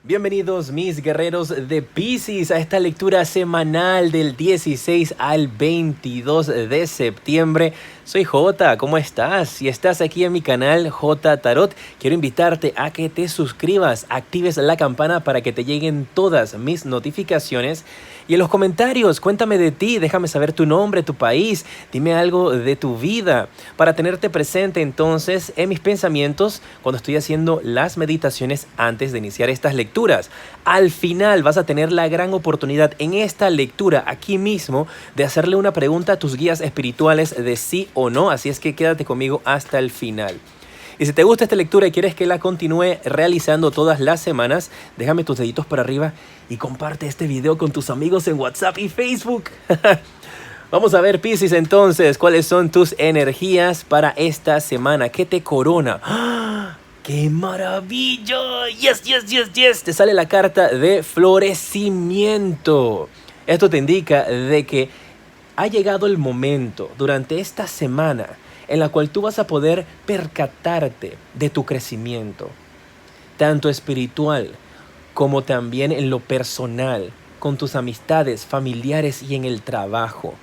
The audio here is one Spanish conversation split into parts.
Bienvenidos mis guerreros de Piscis a esta lectura semanal del 16 al 22 de septiembre. Soy Jota, ¿cómo estás? Si estás aquí en mi canal Jota Tarot, quiero invitarte a que te suscribas, actives la campana para que te lleguen todas mis notificaciones. Y en los comentarios, cuéntame de ti, déjame saber tu nombre, tu país, dime algo de tu vida para tenerte presente entonces en mis pensamientos cuando estoy haciendo las meditaciones antes de iniciar estas lecturas. Al final vas a tener la gran oportunidad en esta lectura aquí mismo de hacerle una pregunta a tus guías espirituales de sí o no, así es que quédate conmigo hasta el final. Y si te gusta esta lectura y quieres que la continúe realizando todas las semanas, déjame tus deditos para arriba y comparte este video con tus amigos en WhatsApp y Facebook. Vamos a ver, Piscis, entonces, ¿cuáles son tus energías para esta semana? ¿Qué te corona? ¡Ah! ¡Qué maravilla! ¡Yes, yes, yes, yes! Te sale la carta de florecimiento. Esto te indica de que ha llegado el momento durante esta semana en la cual tú vas a poder percatarte de tu crecimiento, tanto espiritual como también en lo personal, con tus amistades, familiares y en el trabajo.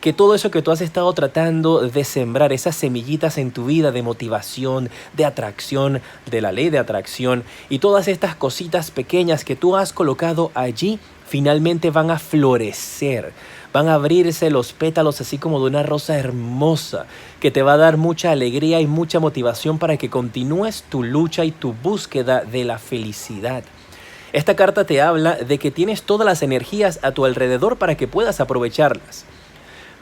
Que todo eso que tú has estado tratando de sembrar, esas semillitas en tu vida de motivación, de atracción, de la ley de atracción y todas estas cositas pequeñas que tú has colocado allí, finalmente van a florecer. Van a abrirse los pétalos así como de una rosa hermosa que te va a dar mucha alegría y mucha motivación para que continúes tu lucha y tu búsqueda de la felicidad. Esta carta te habla de que tienes todas las energías a tu alrededor para que puedas aprovecharlas.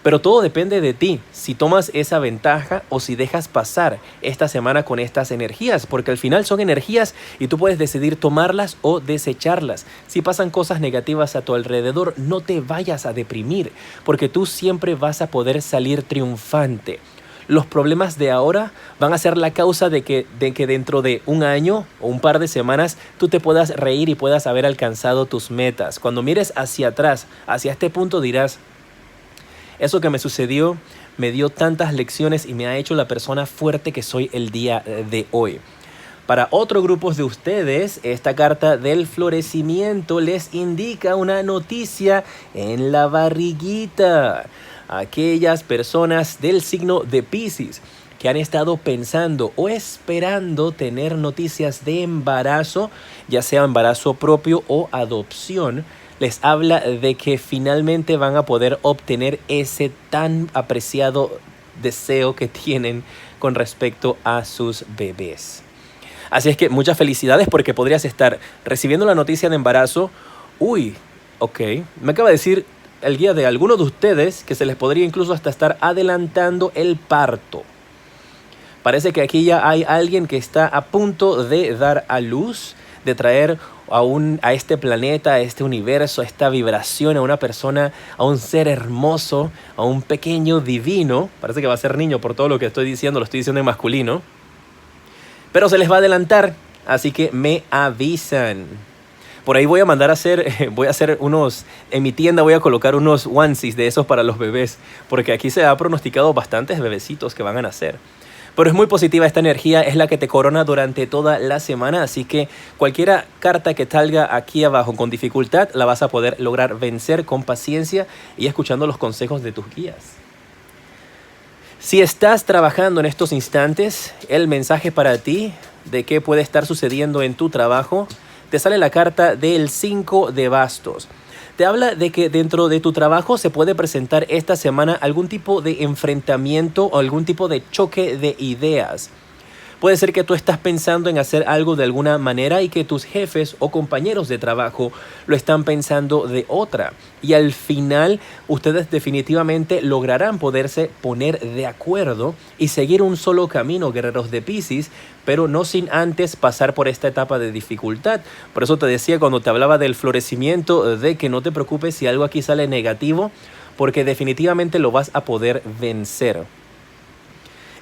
Pero todo depende de ti, si tomas esa ventaja o si dejas pasar esta semana con estas energías, porque al final son energías y tú puedes decidir tomarlas o desecharlas. Si pasan cosas negativas a tu alrededor, no te vayas a deprimir, porque tú siempre vas a poder salir triunfante. Los problemas de ahora van a ser la causa de que dentro de un año o un par de semanas tú te puedas reír y puedas haber alcanzado tus metas. Cuando mires hacia atrás, hacia este punto dirás: eso que me sucedió me dio tantas lecciones y me ha hecho la persona fuerte que soy el día de hoy. Para otros grupos de ustedes, esta carta del florecimiento les indica una noticia en la barriguita. Aquellas personas del signo de Piscis que han estado pensando o esperando tener noticias de embarazo, ya sea embarazo propio o adopción, les habla de que finalmente van a poder obtener ese tan apreciado deseo que tienen con respecto a sus bebés. Así es que muchas felicidades porque podrías estar recibiendo la noticia de embarazo. Uy, ok, me acaba de decir el guía de algunos de ustedes que se les podría incluso hasta estar adelantando el parto. Parece que aquí ya hay alguien que está a punto de dar a luz, de traer a este planeta, a este universo, a esta vibración, a una persona, a un ser hermoso, a un pequeño divino. Parece que va a ser niño por todo lo que estoy diciendo, lo estoy diciendo en masculino. Pero se les va a adelantar, así que me avisan. Por ahí voy a mandar a hacer, en mi tienda voy a colocar unos onesies de esos para los bebés, porque aquí se ha pronosticado bastantes bebecitos que van a nacer. Pero es muy positiva esta energía, es la que te corona durante toda la semana, así que cualquier carta que salga aquí abajo con dificultad la vas a poder lograr vencer con paciencia y escuchando los consejos de tus guías. Si estás trabajando en estos instantes, el mensaje para ti de qué puede estar sucediendo en tu trabajo, te sale la carta del 5 de bastos. Te habla de que dentro de tu trabajo se puede presentar esta semana algún tipo de enfrentamiento o algún tipo de choque de ideas. Puede ser que tú estás pensando en hacer algo de alguna manera y que tus jefes o compañeros de trabajo lo están pensando de otra. Y al final ustedes definitivamente lograrán poderse poner de acuerdo y seguir un solo camino, guerreros de Piscis, pero no sin antes pasar por esta etapa de dificultad. Por eso te decía cuando te hablaba del florecimiento de que no te preocupes si algo aquí sale negativo, porque definitivamente lo vas a poder vencer.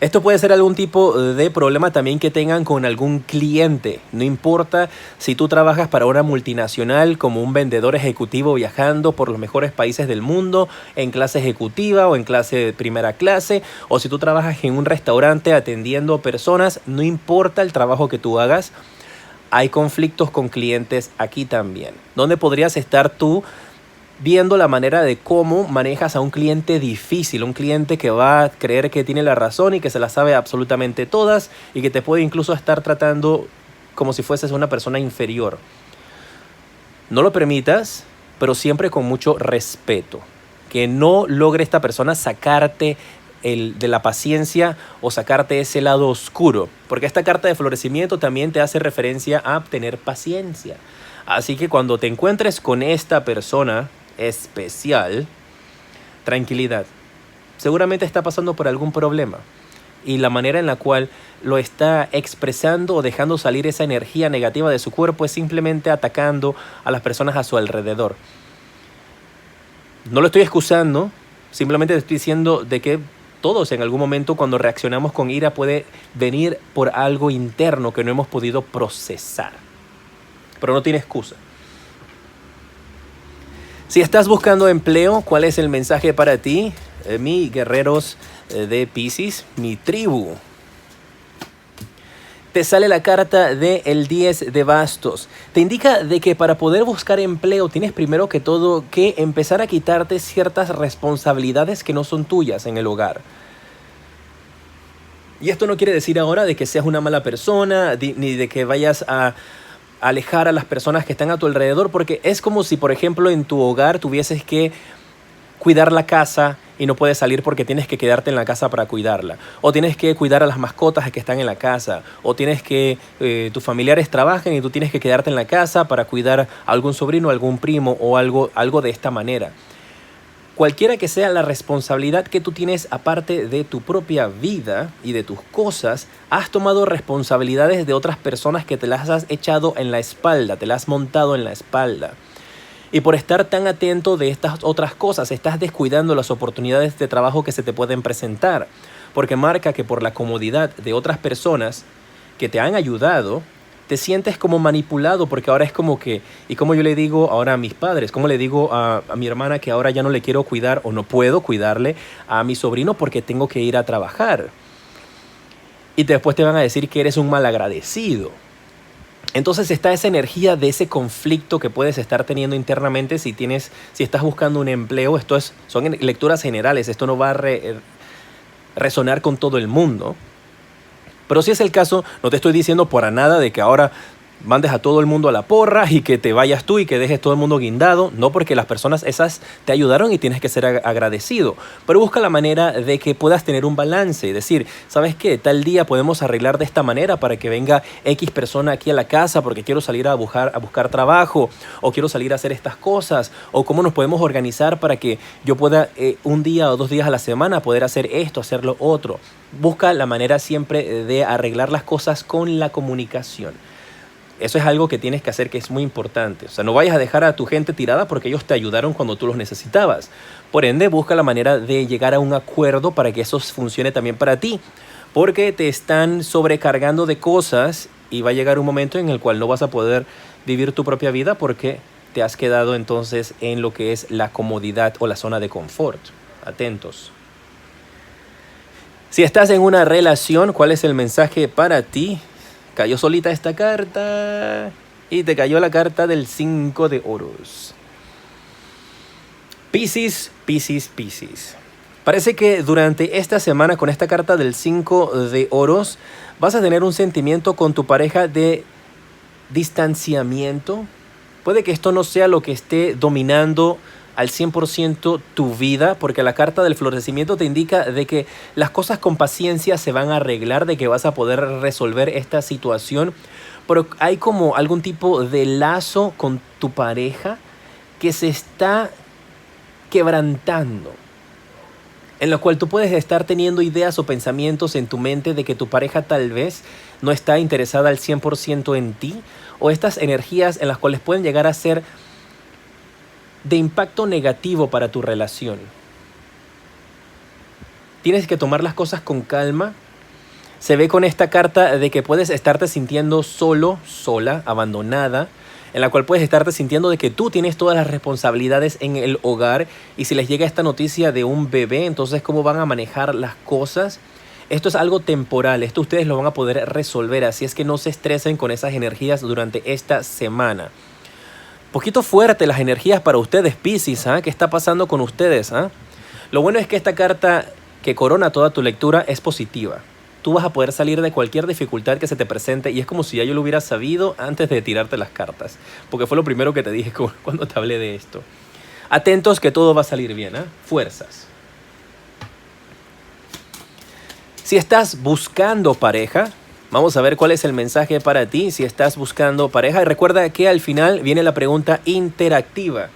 Esto puede ser algún tipo de problema también que tengan con algún cliente. No importa si tú trabajas para una multinacional como un vendedor ejecutivo viajando por los mejores países del mundo en clase ejecutiva o en clase de primera clase, o si tú trabajas en un restaurante atendiendo personas, no importa el trabajo que tú hagas. hay conflictos con clientes aquí también. ¿Dónde podrías estar tú viendo la manera de cómo manejas a un cliente difícil, un cliente que va a creer que tiene la razón y que se la sabe absolutamente todas y que te puede incluso estar tratando como si fueses una persona inferior? No lo permitas, pero siempre con mucho respeto. Que no logre esta persona sacarte de la paciencia o sacarte ese lado oscuro. Porque esta carta de florecimiento también te hace referencia a tener paciencia. Así que cuando te encuentres con esta persona especial, tranquilidad. Seguramente está pasando por algún problema. Y la manera en la cual lo está expresando o dejando salir esa energía negativa de su cuerpo es simplemente atacando a las personas a su alrededor. No lo estoy excusando, simplemente te estoy diciendo de que todos en algún momento cuando reaccionamos con ira puede venir por algo interno que no hemos podido procesar. Pero no tiene excusa. Si estás buscando empleo, ¿cuál es el mensaje para ti? Mi guerreros de Piscis, mi tribu. Te sale la carta del 10 de bastos. Te indica de que para poder buscar empleo tienes primero que todo que empezar a quitarte ciertas responsabilidades que no son tuyas en el hogar. Y esto no quiere decir ahora de que seas una mala persona, ni de que vayas a alejar a las personas que están a tu alrededor, porque es como si, por ejemplo, en tu hogar tuvieses que cuidar la casa y no puedes salir porque tienes que quedarte en la casa para cuidarla, o tienes que cuidar a las mascotas que están en la casa, o tienes que tus familiares trabajan y tú tienes que quedarte en la casa para cuidar a algún sobrino, algún primo o algo de esta manera. Cualquiera que sea la responsabilidad que tú tienes aparte de tu propia vida y de tus cosas, has tomado responsabilidades de otras personas que te las has echado en la espalda, te las has montado en la espalda. Y por estar tan atento de estas otras cosas, estás descuidando las oportunidades de trabajo que se te pueden presentar. Porque marca que por la comodidad de otras personas que te han ayudado, te sientes como manipulado, porque ahora es como que, y como yo le digo ahora a mis padres, como le digo a mi hermana que ahora ya no le quiero cuidar o no puedo cuidarle a mi sobrino porque tengo que ir a trabajar. Y después te van a decir que eres un malagradecido. Entonces está esa energía de ese conflicto que puedes estar teniendo internamente si estás buscando un empleo. Son lecturas generales, esto no va a resonar con todo el mundo. Pero si es el caso, no te estoy diciendo para nada de que ahora mandes a todo el mundo a la porra y que te vayas tú y que dejes todo el mundo guindado. No, porque las personas esas te ayudaron y tienes que ser agradecido. Pero busca la manera de que puedas tener un balance. Decir, ¿sabes qué? Tal día podemos arreglar de esta manera para que venga X persona aquí a la casa porque quiero salir a buscar trabajo, o quiero salir a hacer estas cosas, o cómo nos podemos organizar para que yo pueda un día o 2 días a la semana poder hacer esto, hacer lo otro. Busca la manera siempre de arreglar las cosas con la comunicación. Eso es algo que tienes que hacer, que es muy importante. O sea, no vayas a dejar a tu gente tirada porque ellos te ayudaron cuando tú los necesitabas. Por ende, busca la manera de llegar a un acuerdo para que eso funcione también para ti. Porque te están sobrecargando de cosas y va a llegar un momento en el cual no vas a poder vivir tu propia vida porque te has quedado entonces en lo que es la comodidad o la zona de confort. Atentos. Si estás en una relación, ¿cuál es el mensaje para ti? Cayó solita esta carta y te cayó la carta del 5 de oros. Piscis, Piscis, Piscis. Parece que durante esta semana con esta carta del 5 de oros vas a tener un sentimiento con tu pareja de distanciamiento. Puede que esto no sea lo que esté dominando al 100% tu vida, porque la carta del florecimiento te indica de que las cosas con paciencia se van a arreglar, de que vas a poder resolver esta situación, pero hay como algún tipo de lazo con tu pareja que se está quebrantando, en lo cual tú puedes estar teniendo ideas o pensamientos en tu mente de que tu pareja tal vez no está interesada al 100% en ti, o estas energías en las cuales pueden llegar a ser de impacto negativo para tu relación. Tienes que tomar las cosas con calma. Se ve con esta carta de que puedes estarte sintiendo solo, sola, abandonada, en la cual puedes estarte sintiendo de que tú tienes todas las responsabilidades en el hogar, y si les llega esta noticia de un bebé, entonces cómo van a manejar las cosas. Esto es algo temporal, esto ustedes lo van a poder resolver, así es que no se estresen con esas energías durante esta semana. Poquito fuerte las energías para ustedes, Piscis, ¿ah? ¿Qué está pasando con ustedes? ¿Ah? Lo bueno es que esta carta que corona toda tu lectura es positiva. Tú vas a poder salir de cualquier dificultad que se te presente y es como si ya yo lo hubiera sabido antes de tirarte las cartas, porque fue lo primero que te dije cuando te hablé de esto. Atentos que todo va a salir bien, ¿ah? Fuerzas. Si estás buscando pareja, vamos a ver cuál es el mensaje para ti si estás buscando pareja. Y recuerda que al final viene la pregunta interactiva.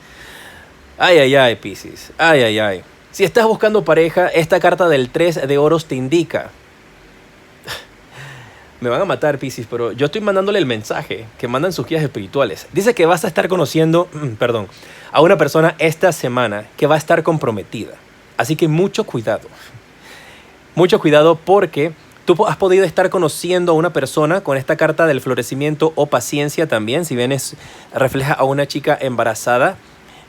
Ay, ay, ay, Piscis. Ay, ay, ay. Si estás buscando pareja, esta carta del 3 de oros te indica. Me van a matar, Piscis, pero yo estoy mandándole el mensaje que mandan sus guías espirituales. Dice que vas a estar conociendo, a una persona esta semana que va a estar comprometida. Así que mucho cuidado. Mucho cuidado porque tú has podido estar conociendo a una persona con esta carta del florecimiento o paciencia también. Si bien refleja a una chica embarazada.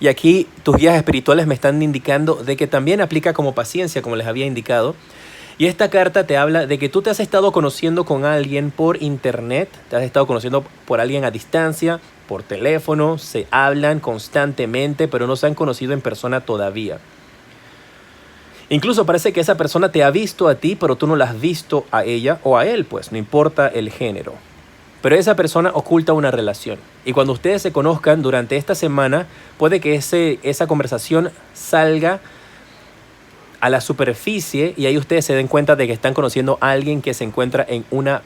Y aquí tus guías espirituales me están indicando de que también aplica como paciencia, como les había indicado. Y esta carta te habla de que tú te has estado conociendo con alguien por internet. Te has estado conociendo por alguien a distancia, por teléfono. Se hablan constantemente, pero no se han conocido en persona todavía. Incluso parece que esa persona te ha visto a ti, pero tú no la has visto a ella o a él, pues no importa el género. Pero esa persona oculta una relación. Y cuando ustedes se conozcan durante esta semana, puede que esa conversación salga a la superficie y ahí ustedes se den cuenta de que están conociendo a alguien que se encuentra en una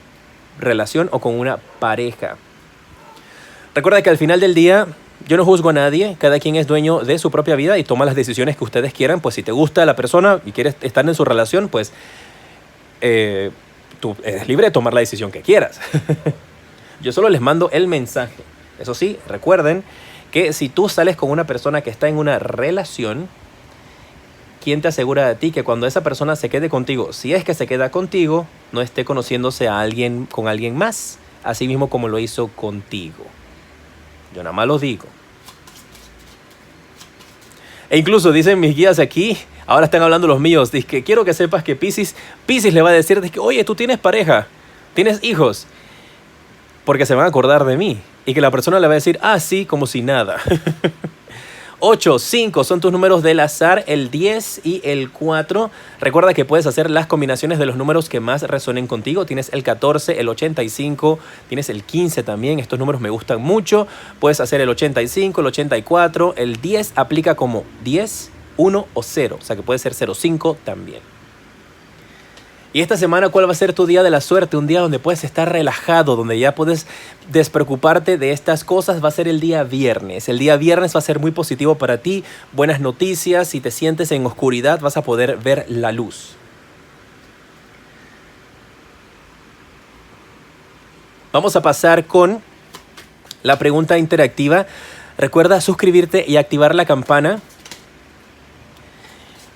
relación o con una pareja. Recuerda que al final del día yo no juzgo a nadie, cada quien es dueño de su propia vida y toma las decisiones que ustedes quieran. Pues si te gusta la persona y quieres estar en su relación, pues tú eres libre de tomar la decisión que quieras. Yo solo les mando el mensaje. Eso sí, recuerden que si tú sales con una persona que está en una relación, ¿quién te asegura a ti que cuando esa persona se quede contigo, si es que se queda contigo, no esté conociéndose a alguien con alguien más, así mismo como lo hizo contigo? Yo nada más lo digo. E incluso dicen mis guías aquí, ahora están hablando los míos, dice que quiero que sepas que Piscis le va a decir, que, oye, tú tienes pareja, tienes hijos, porque se van a acordar de mí. Y que la persona le va a decir, ah, sí, como si nada. 8, 5 son tus números del azar, el 10 y el 4. Recuerda que puedes hacer las combinaciones de los números que más resuenen contigo. Tienes el 14, el 85, tienes el 15 también. Estos números me gustan mucho. Puedes hacer el 85, el 84. El 10 aplica como 10, 1 o 0. O sea que puede ser 05 también. Y esta semana, ¿cuál va a ser tu día de la suerte? Un día donde puedes estar relajado, donde ya puedes despreocuparte de estas cosas. Va a ser el día viernes. El día viernes va a ser muy positivo para ti. Buenas noticias. Si te sientes en oscuridad, vas a poder ver la luz. Vamos a pasar con la pregunta interactiva. Recuerda suscribirte y activar la campana.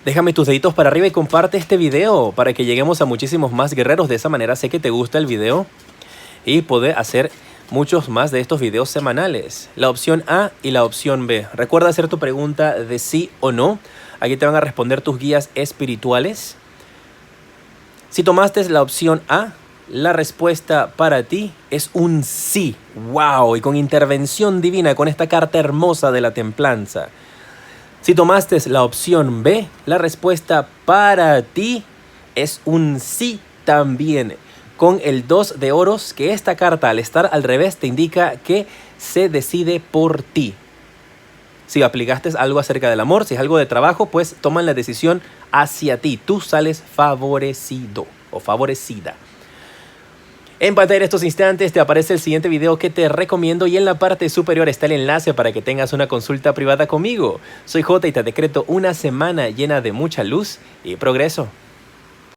Déjame tus deditos para arriba y comparte este video para que lleguemos a muchísimos más guerreros. De esa manera sé que te gusta el video y poder hacer muchos más de estos videos semanales. La opción A y la opción B. Recuerda hacer tu pregunta de sí o no. Aquí te van a responder tus guías espirituales. Si tomaste la opción A, la respuesta para ti es un sí. ¡Wow! Y con intervención divina, con esta carta hermosa de la templanza. Si tomaste la opción B, la respuesta para ti es un sí también. Con el 2 de oros, que esta carta al estar al revés te indica que se decide por ti. Si aplicaste algo acerca del amor, si es algo de trabajo, pues toman la decisión hacia ti. Tú sales favorecido o favorecida. En pantalla en estos instantes te aparece el siguiente video que te recomiendo y en la parte superior está el enlace para que tengas una consulta privada conmigo. Soy Jota y te decreto una semana llena de mucha luz y progreso.